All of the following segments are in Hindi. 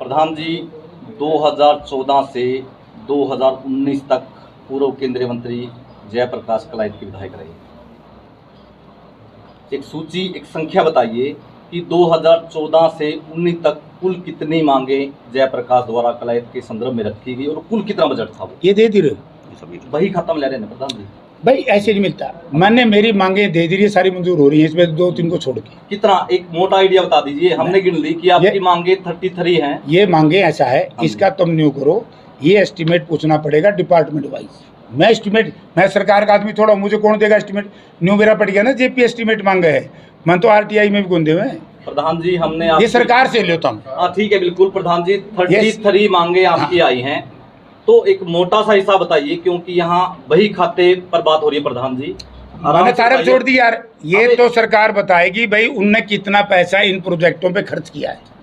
प्रधान जी 2014 से 2019 तक पूर्व केंद्रीय मंत्री जयप्रकाश कलायत के विधायक रहे। एक सूची, एक संख्या बताइए कि 2014 से 19 तक कुल कितनी मांगे जयप्रकाश द्वारा कलायत के संदर्भ में रखी गई और कुल कितना बजट था वो? ये दे दी रहे वही खाता में ले रहे हैं प्रधान जी। भाई, ऐसे नहीं मिलता। मैंने मेरी मांगे दे दी रही है, सारी मंजूर हो रही है, इसमें 2-3 को छोड़ के। कितना, एक मोटा आइडिया बता दीजिए। हमने गिन ली कि आपकी मांगे 33 हैं। ये मांगे ऐसा है, इसका तुम न्यू करो, ये एस्टीमेट पूछना पड़ेगा डिपार्टमेंट वाइज। मैं एस्टीमेट, मैं सरकार का आदमी थोड़ा, मुझे कौन देगा एस्टीमेट? न्यू मेरा पड़ गया ना, जेपी एस्टीमेट मांगे है, मैं तो आरटीआई में भी गुंदे हुए हैं। प्रधान जी हमने ये सरकार से लेता हूँ। हाँ ठीक है, बिल्कुल प्रधान जी। 33 मांगे आपकी आई हैं, तो एक मोटा सा हिसाब बताइए, क्योंकि यहाँ वही खाते पर बात हो रही है प्रधान जी। मैंने तारीफ छोड़ दी यार, ये तो सरकार बताएगी भाई उनने कितना पैसा इन प्रोजेक्टों पे खर्च किया है।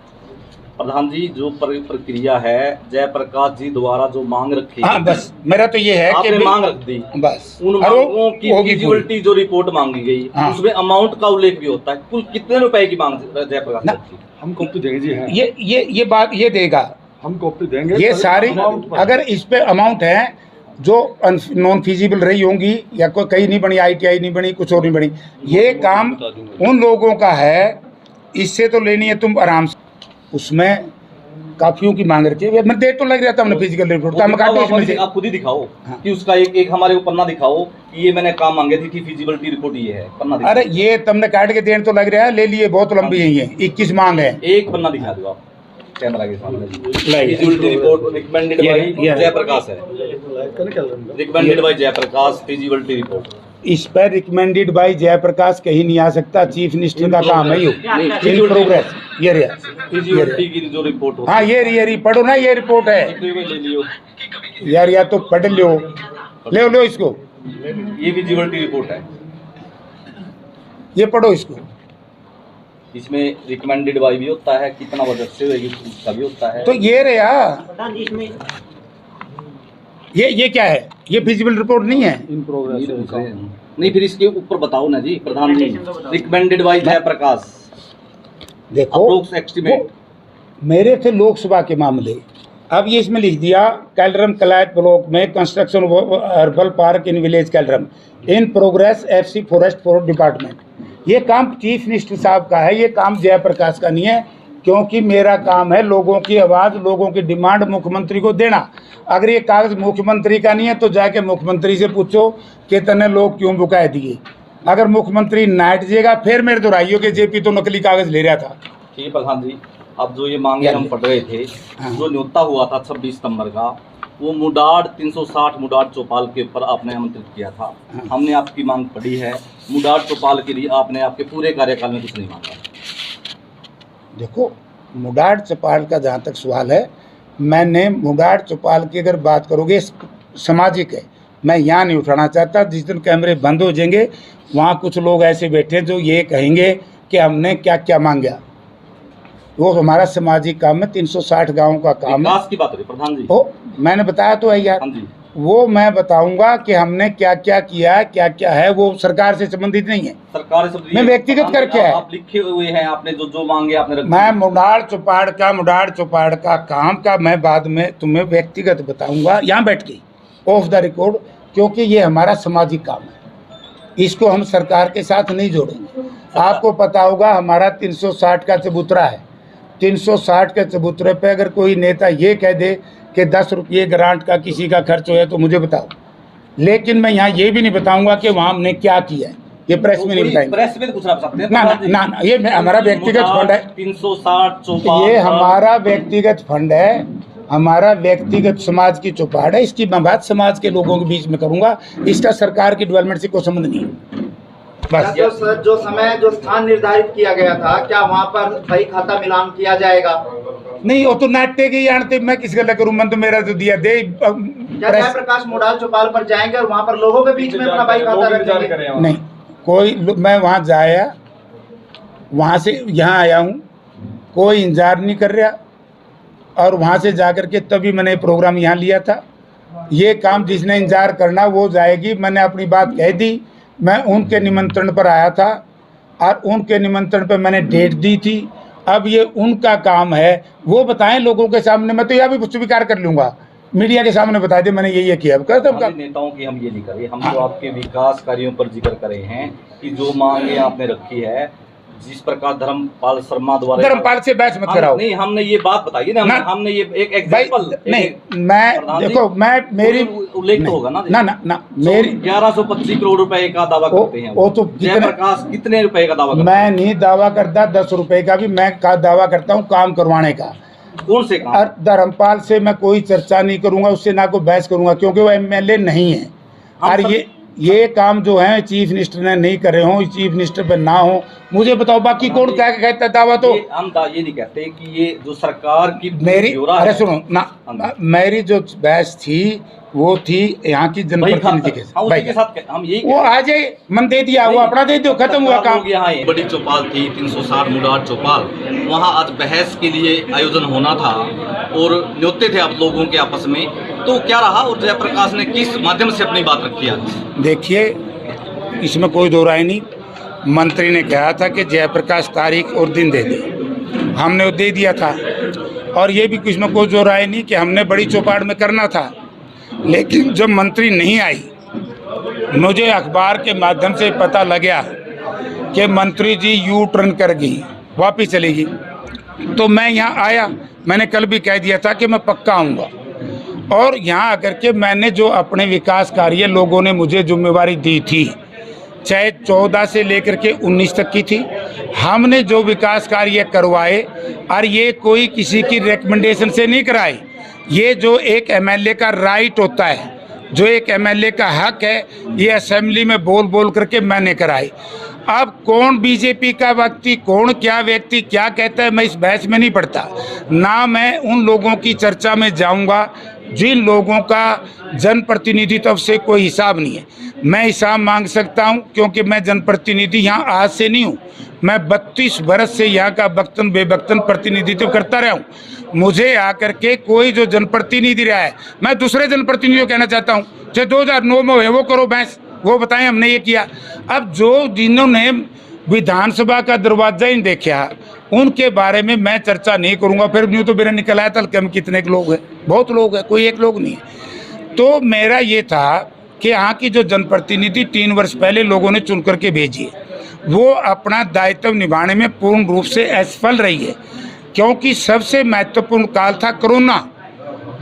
प्रधान जी जो प्रक्रिया है, जयप्रकाश जी द्वारा जो मांग रखी, हाँ बस मेरा तो ये है कि मांग रख दी, बस उन मांगों की फिजिबिलिटी जो रिपोर्ट मांगी गई, उसमें अमाउंट का उल्लेख भी होता है। कुल कितने रुपए की मांग जयप्रकाश ने की? हम कॉपी देंगे जी। है ये बात ये देगा, हम कॉपी देंगे। ये सारी अगर इस पे अमाउंट है जो नॉन फिजिबल रही होंगी या कोई कहीं नहीं बनी, ITI नहीं बनी, कुछ और नहीं बनी, ये काम उन लोगों का है, इससे तो लेनी है तुम आराम से। उसमें काफियों की मांग रखी है, मैं देख तो लग रहा था हमने फिजिकल रिपोर्ट का, आप खुद ही दिखाओ कि उसका एक हमारे को पन्ना दिखाओ कि ये मैंने काम मांगे थी कि फिजिबिलिटी रिपोर्ट ये है, पन्ना दिखाओ। अरे ये तुमने काट के देने तो लग रहा है, ले लिए, बहुत लंबी है ये, 21 मांग है। एक पन्ना दिखा दो आप कैमरा के सामने। Feasibility report recommended by Jayprakash है, recommended by Jayprakash feasibility report. इस पर रिकमेंडेड बाय जयप्रकाश कहीं नहीं आ सकता, चीफ मिनिस्टर का काम है ये, इन प्रोग्रेस। ये फिजिबिलिटी की जो रिपोर्ट होती है, हाँ ये पढ़ो ना, ये रिपोर्ट है यार, या तो पढ़ लो, ले लो इसको, ये फिजिबिलिटी रिपोर्ट है, ये पढ़ो इसको। इसमें रिकमेंडेड बाय भी होता है, कितना बजट से होगी उसका भी होता है। तो ये रहा, ये क्या है? ये फिजिबल रिपोर्ट नहीं है, इन प्रोग्रेस नहीं। फिर इसके ऊपर बताओ ना जी प्रधान जी, रिकमेंडेड बाय जयप्रकाश। देखो एस्टीमेट मेरे थे लोकसभा के मामले, अब ये इसमें लिख दिया कैलरम कलायत ब्लॉक में construction herbal park in village Kailaram in progress FC forest for department. ये काम चीफ मिनिस्टर साहब का है, ये काम जयप्रकाश का नहीं है, क्योंकि मेरा काम है लोगों की आवाज़, लोगों की डिमांड मुख्यमंत्री को देना। अगर ये कागज़ मुख्यमंत्री का नहीं है तो जाके मुख्यमंत्री से पूछो कि तने लोग क्यों बुकाए दिए। अगर मुख्यमंत्री नाइट जाएगा फिर मेरे दोहराइयो के JP तो नकली कागज़ ले रहा था। ठीक है प्रधान जी, अब जो ये मांगे हम पढ़ रहे थे, जो न्योता हुआ था 26 सितंबर का, वो मुडाड़ 360 मुडाड़ चौपाल के ऊपर आपने आमंत्रित किया था। हमने आपकी मांग पढ़ी है, मुडाड़ चौपाल के लिए आपने आपके पूरे कार्यकाल में कुछ नहीं मांगा। देखो मुडाड़ चौपाल का जहाँ तक सवाल है, मैंने मुडाड़ चौपाल की अगर बात करोगे सामाजिक है, मैं यहाँ नहीं उठाना चाहता। जिस दिन कैमरे बंद हो जाएंगे वहाँ कुछ लोग ऐसे बैठे जो ये कहेंगे कि हमने क्या क्या मांगा। वो हमारा सामाजिक काम है, 360 गाँव का काम है। विकास की बात है प्रधान जी, ओ मैंने बताया तो है यार, वो मैं बताऊंगा कि हमने क्या क्या किया है, क्या क्या है, वो सरकार से संबंधित नहीं है, सरकार से मैं व्यक्तिगत करके है। आप लिखे हुए हैं, आपने जो मांगे आपने रखी। मैं मुडाड़ चौपाड़ का काम का मैं बाद में तुम्हें व्यक्तिगत बताऊंगा यहाँ बैठ के ऑफ द रिकॉर्ड, क्योंकि ये हमारा सामाजिक काम है, इसको हम सरकार के साथ नहीं जोड़ेंगे। आपको पता होगा हमारा 360 का चबूतरा है, 360 के चबूतरे पे अगर कोई नेता ये कह दे कि 10 रुपये ग्रांट का किसी का खर्च हो है तो मुझे बताओ, लेकिन मैं यहाँ ये भी नहीं बताऊंगा कि वहाँ हमने क्या किया है, ये प्रेस में नहीं बताएंगे। प्रेस में कुछ सकते हैं ना, ये हमारा व्यक्तिगत फंड है, 360 ये हमारा व्यक्तिगत फंड है, हमारा व्यक्तिगत समाज की चौपाड़ है, इसकी मैं बात समाज के लोगों के बीच में करूंगा, इसका सरकार की डेवलपमेंट से कोई संबंध नहीं है। बस जो समय जो स्थान निर्धारित किया गया था, क्या वहाँ पर सही खाता मिलान किया जाएगा? नहीं, वो तो नाट्य की जानते, मैं किस गल करूँ, मन तो मेरा तो दिया दे। जयप्रकाश मुडाड़ चौपाल पर जाएंगे और वहाँ पर लोगों के बीच में अपना भाई खाता रखेंगे? नहीं, कोई मैं वहाँ जाया, वहाँ से यहाँ आया हूँ, कोई इंतजार नहीं कर रहा, और वहाँ से जाकर के तभी मैंने प्रोग्राम यहाँ लिया था। ये काम जिसने इंतजार करना वो जाएगी, मैंने अपनी बात कह दी। मैं उनके निमंत्रण पर आया था और उनके निमंत्रण पर मैंने डेट दी थी, अब ये उनका काम है, वो बताएं लोगों के सामने। मैं तो यह भी स्वीकार कर लूंगा, मीडिया के सामने बता दे मैंने ये किया। अब कर हमारे नेताओं की हम ये नहीं करें, हम तो आपके विकास कार्यों पर जिक्र करे हैं कि जो मांगे आपने रखी है, जिस प्रकार धर्मपाल शर्मा द्वारा। धर्मपाल से बहस मत कराओ। नहीं, हमने ये बात बताई ना, हमने ये एक एग्जांपल नहीं, मैं देखो, मैं मेरी उल्लेख तो होगा ना ना मेरी 1125 करोड़ रुपए का दावा करते हैं वो तो जयप्रकाश कितने रुपए का दावा करते मैं नहीं दावा करता 10 रुपए का भी, मैं दावा करता हूँ काम करवाने का। कौन से काम? और धर्मपाल से मैं कोई चर्चा नहीं करूंगा, उससे ना कोई बहस करूंगा, क्योंकि वो एमएलए नहीं है। और ये काम जो है चीफ मिनिस्टर ने नहीं करे हो, चीफ मिनिस्टर पे ना हो, मुझे बताओ बाकी कौन क्या कहता दावा। तो हम ये नहीं कहते कि ये जो सरकार की मेरी, अरे सुनो ना, मेरी जो बहस थी वो थी यहाँ की जनप्रतिनिधि के साथ। हम यही वो आ जाए, मन दे दिया, वो अपना दे दो, खत्म हुआ काम। यहाँ बड़ी चौपाल थी 360 मुडार चौपाल, वहाँ आज बहस के लिए आयोजन होना था और न्योते थे आप लोगों के आपस में, तो क्या रहा और जयप्रकाश ने किस माध्यम से अपनी बात रखी आज? देखिए, इसमें कोई दो राय नहीं। मंत्री ने कहा था कि जयप्रकाश तारीख और दिन दे दे, हमने वो दे दिया था। और ये भी इसमें कोई दो राय नहीं कि हमने बड़ी चौपाड़ में करना था, लेकिन जब मंत्री नहीं आई, मुझे अखबार के माध्यम से पता लगा कि मंत्री जी यू टर्न कर गई, वापिस चली गई। तो मैं यहाँ आया, मैंने कल भी कह दिया था कि मैं पक्का आऊँगा। और यहाँ आकर के मैंने जो अपने विकास कार्य लोगों ने मुझे जिम्मेवारी दी थी, चाहे 14 से लेकर के 19 तक की थी, हमने जो विकास कार्य करवाए, और ये कोई किसी की रिकमेंडेशन से नहीं कराए, ये जो एक एमएलए का राइट होता है, जो एक एमएलए का हक है, ये असेंबली में बोल बोल करके मैंने कराई। अब कौन बीजेपी का व्यक्ति, कौन क्या व्यक्ति क्या कहता है, मैं इस बहस में नहीं पड़ता। ना मैं उन लोगों की चर्चा में जाऊंगा जिन लोगों का जनप्रतिनिधित्व से कोई हिसाब नहीं है। मैं हिसाब मांग सकता हूं, क्योंकि मैं जनप्रतिनिधि यहाँ आज से नहीं हूँ, मैं 32 बरस से यहाँ का बख्तन बेबख्तन प्रतिनिधित्व करता रहा हूँ। मुझे आकर के कोई जो जनप्रतिनिधि रहा है, मैं दूसरे जनप्रतिनिधियों कहना चाहता हूँ, चाहे 2009 में हुए वो करो बहस, वो बताएं हमने ये किया। अब जो जिन्होंने विधानसभा का दरवाजा ही देखा, उनके बारे में मैं चर्चा नहीं करूंगा। फिर न्यू तो मेरा निकल आया था कि कितने लोग हैं, बहुत लोग हैं, कोई एक लोग नहीं है। तो मेरा ये था कि यहाँ की जो जनप्रतिनिधि 3 वर्ष पहले लोगों ने चुन करके भेजी है, वो अपना दायित्व निभाने में पूर्ण रूप से असफल रही है। क्योंकि सबसे महत्वपूर्ण काल था कोरोना,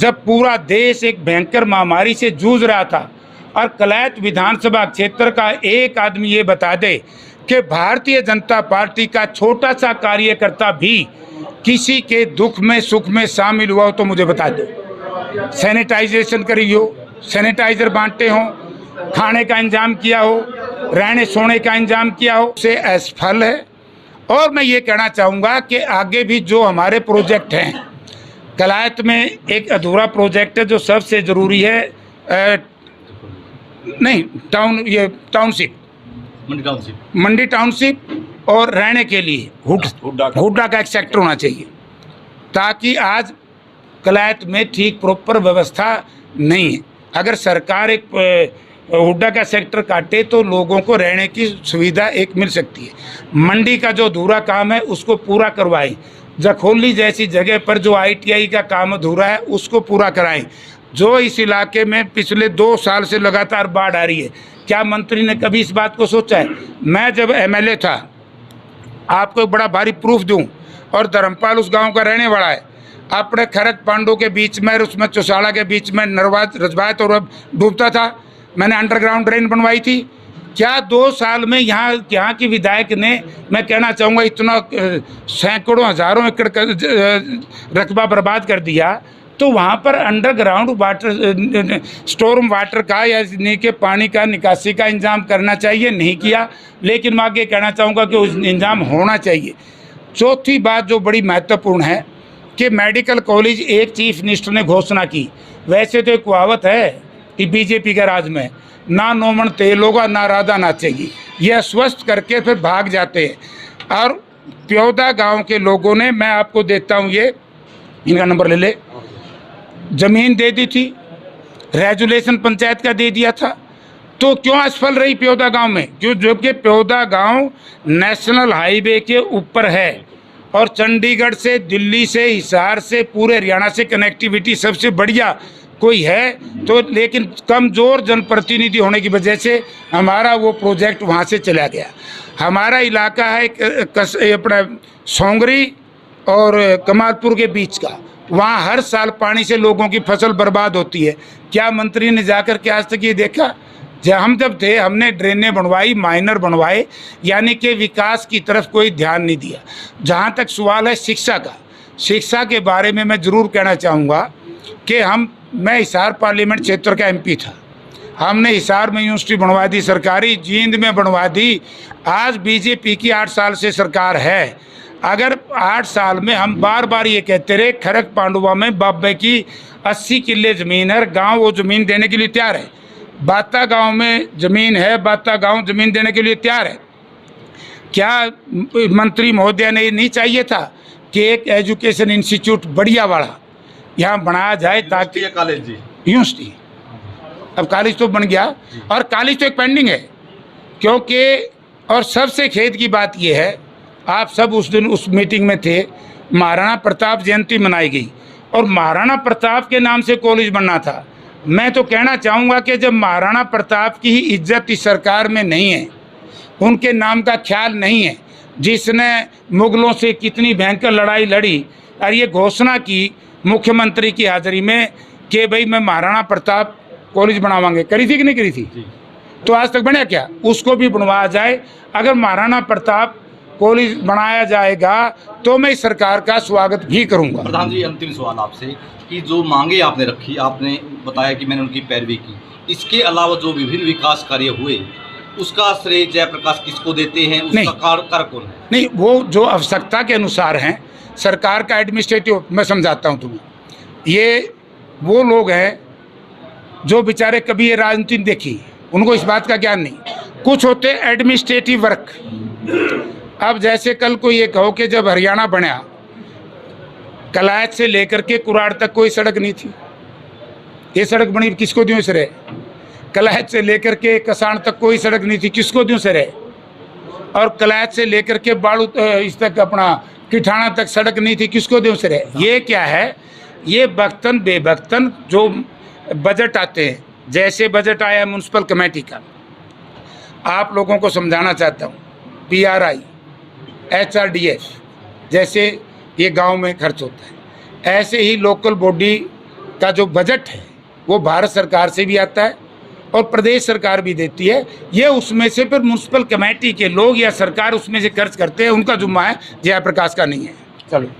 जब पूरा देश एक भयंकर महामारी से जूझ रहा था, और कलैत विधानसभा क्षेत्र का एक आदमी ये बता दे कि भारतीय जनता पार्टी का छोटा सा कार्यकर्ता भी किसी के दुख में सुख में शामिल हुआ हो तो मुझे बता दो। सैनिटाइजेशन करी हो, सैनिटाइजर बांटे हो, खाने का इंतजाम किया हो, रहने सोने का इंतजाम किया हो, से असफल है। और मैं ये कहना चाहूँगा कि आगे भी जो हमारे प्रोजेक्ट हैं, कलायत में एक अधूरा प्रोजेक्ट है जो सबसे ज़रूरी है, नहीं टाउनशिप, मंडी टाउनशिप, और रहने के लिए हुड्डा का एक सेक्टर होना चाहिए, ताकि आज कलायत में ठीक प्रॉपर व्यवस्था नहीं है। अगर सरकार एक हुड्डा का सेक्टर काटे तो लोगों को रहने की सुविधा एक मिल सकती है। मंडी का जो अधूरा काम है उसको पूरा करवाएं। जखोली जैसी जगह पर जो ITI का काम अधूरा है उसको पूरा कराएं। जो इस इलाके में पिछले 2 साल से लगातार बाढ़ आ रही है, क्या मंत्री ने कभी इस बात को सोचा है? मैं जब MLA था, आपको एक बड़ा भारी प्रूफ दूं, और धर्मपाल उस गांव का रहने वाला है, अपने खरत पांडो के बीच में, उसमें चौसाड़ा के बीच में नरवाज रजबात और अब डूबता था, मैंने अंडरग्राउंड ड्रेन बनवाई थी। क्या 2 साल में यहाँ की विधायक ने, मैं कहना चाहूँगा, इतना सैकड़ों हज़ारों एकड़ का रकबा बर्बाद कर दिया? तो वहाँ पर अंडरग्राउंड वाटर, स्टोरम वाटर का या नहीं के पानी का निकासी का इंतजाम करना चाहिए, नहीं किया। लेकिन मैं आगे कहना चाहूँगा कि उस इंतजाम होना चाहिए। चौथी बात जो बड़ी महत्वपूर्ण है कि मेडिकल कॉलेज एक चीफ मिनिस्टर ने घोषणा की। वैसे तो एक कहावत है कि बीजेपी के राज में ना नौमन तेल होगा ना राधा नाचेगी, ये अस्वस्थ करके फिर भाग जाते हैं। और प्योदा गांव के लोगों ने, मैं आपको देता हूं, ये इनका नंबर ले ले, ज़मीन दे दी थी, रेजुलेशन पंचायत का दे दिया था, तो क्यों असफल रही प्योदा गांव में? क्यों? जबकि प्योदा गांव नेशनल हाईवे के ऊपर है, और चंडीगढ़ से, दिल्ली से, हिसार से, पूरे हरियाणा से कनेक्टिविटी सबसे बढ़िया कोई है तो, लेकिन कमज़ोर जनप्रतिनिधि होने की वजह से हमारा वो प्रोजेक्ट वहाँ से चला गया। हमारा इलाका है अपना सोंगरी और कमालपुर के बीच का, वहाँ हर साल पानी से लोगों की फसल बर्बाद होती है। क्या मंत्री ने जाकर के आज तक ये देखा? हम जब थे हमने ड्रेनें बनवाई, माइनर बनवाए, यानी कि विकास की तरफ कोई ध्यान नहीं दिया। जहाँ तक सवाल है शिक्षा का, शिक्षा के बारे में मैं ज़रूर कहना चाहूँगा कि मैं हिसार पार्लियामेंट क्षेत्र का MP था। हमने हिसार में यूनिवर्सिटी बनवा दी सरकारी, जींद में बनवा दी। आज BJP की 8 साल से सरकार है। अगर 8 साल में हम बार बार ये कहते रहे खरक पांडुआ में बाबे की 80 किले ज़मीन है, गांव वो ज़मीन देने के लिए तैयार है। बाता गांव में ज़मीन है, बाता गांव ज़मीन देने के लिए तैयार है। क्या मंत्री महोदय ने ये नहीं चाहिए था कि एक एजुकेशन इंस्टीट्यूट बढ़िया वाला यहाँ बनाया जाए ताकि कॉलेज जी यूनिवर्सिटी, अब कॉलेज तो बन गया और कॉलेज तो एक पेंडिंग है क्योंकि, और सबसे खेद की बात यह है, आप सब उस दिन उस मीटिंग में थे, महाराणा प्रताप जयंती मनाई गई और महाराणा प्रताप के नाम से कॉलेज बनना था। मैं तो कहना चाहूँगा कि जब महाराणा प्रताप की ही इज्जत इस सरकार में नहीं है, उनके नाम का ख्याल नहीं है, जिसने मुगलों से कितनी भयंकर लड़ाई लड़ी और ये घोषणा की मुख्यमंत्री की हाजिरी में कि भाई मैं महाराणा प्रताप कॉलेज बनावांगे, करी थी कि नहीं करी थी? तो आज तक बना क्या? उसको भी बनवाया जाए। अगर महाराणा प्रताप कॉलेज बनाया जाएगा तो मैं इस सरकार का स्वागत भी करूंगा। प्रधान जी, अंतिम सवाल आपसे कि जो मांगे आपने रखी, आपने बताया कि मैंने उनकी पैरवी की, इसके अलावा जो विभिन्न विकास कार्य हुए उसका श्रेय जयप्रकाश किसको देते हैं? उसका कारक कौन है? नहीं, वो जो आवश्यकता के अनुसार हैं, सरकार का एडमिनिस्ट्रेटिव, मैं समझाता हूँ तुम्हें, ये वो लोग हैं जो बेचारे कभी ये राजनीति देखी, उनको इस बात का ज्ञान नहीं। कुछ होते एडमिनिस्ट्रेटिव वर्क। अब जैसे कल को ये कहो कि जब हरियाणा बना, कलायत से लेकर के कुराड़ तक कोई सड़क नहीं थी, ये सड़क बनी किसको दूँ से रहे? कलायत से लेकर के कसाण तक कोई सड़क नहीं थी, किसको दूँ से रहे? और कलायत से लेकर के बाड़ू इस तक अपना किठाना तक सड़क नहीं थी, किसको दूँ से रहे? ये क्या है? ये बख्तन बेबख्तन जो बजट आते हैं, जैसे बजट आया म्यूनसिपल कमेटी का, आप लोगों को समझाना चाहता हूँ, PRI, HRDF जैसे ये गांव में खर्च होता है, ऐसे ही लोकल बॉडी का जो बजट है वो भारत सरकार से भी आता है और प्रदेश सरकार भी देती है। ये उसमें से फिर म्यूनसिपल कमेटी के लोग या सरकार उसमें से खर्च करते हैं, उनका जुम्मा है, जयप्रकाश का नहीं है। चलो।